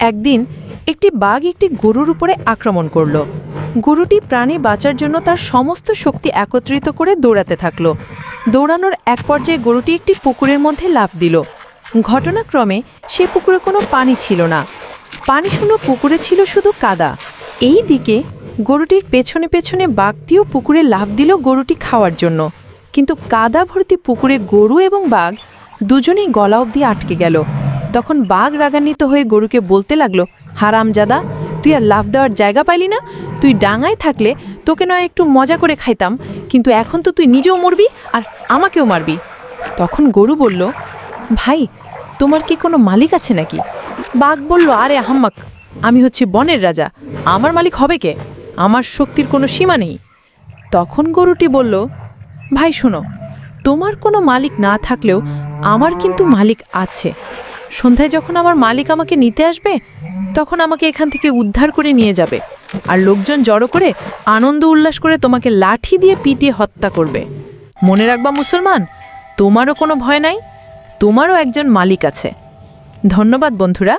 একদিন একটি বাঘ একটি গরুর উপরে আক্রমণ করল। গরুটি প্রাণে বাঁচার জন্য তার সমস্ত শক্তি একত্রিত করে দৌড়াতে থাকল। দৌড়ানোর এক পর্যায়ে গরুটি একটি পুকুরের মধ্যে লাফ দিল। ঘটনাক্রমে সে পুকুরে কোনো পানি ছিল না। পানিশূন্য পুকুরে ছিল শুধু কাদা। এই দিকে গরুটির পেছনে পেছনে বাঘটিও পুকুরে লাফ দিল গরুটি খাওয়ার জন্য। কিন্তু কাদা ভর্তি পুকুরে গরু এবং বাঘ দুজনেই গলা অবধি আটকে গেল। তখন বাঘ রাগান্বিত হয়ে গরুকে বলতে লাগলো, হারামজাদা, তুই আর লাফ দেওয়ার জায়গা পাইলি না? তুই ডাঙায় থাকলে তোকে নয় একটু মজা করে খাইতাম, কিন্তু এখন তো তুই নিজেও মরবি আর আমাকেও মারবি। তখন গরু বলল, ভাই, তোমার কি কোনো মালিক আছে নাকি? বাঘ বলল, আরে আহাম্মক, আমি হচ্ছি বনের রাজা, আমার মালিক হবে কে? আমার শক্তির কোনো সীমা নেই। তখন গরুটি বলল, ভাই শোনো, তোমার কোনো মালিক না থাকলেও আমার কিন্তু মালিক আছে। সন্ধ্যায় যখন আমার মালিক আমাকে নিতে আসবে, তখন আমাকে এখান থেকে উদ্ধার করে নিয়ে যাবে, আর লোকজন জড়ো করে আনন্দ উল্লাস করে তোমাকে লাঠি দিয়ে পিটিয়ে হত্যা করবে। মনে রাখবা মুসলমান, তোমারও কোনো ভয় নাই, তোমারও একজন মালিক আছে। ধন্যবাদ বন্ধুরা।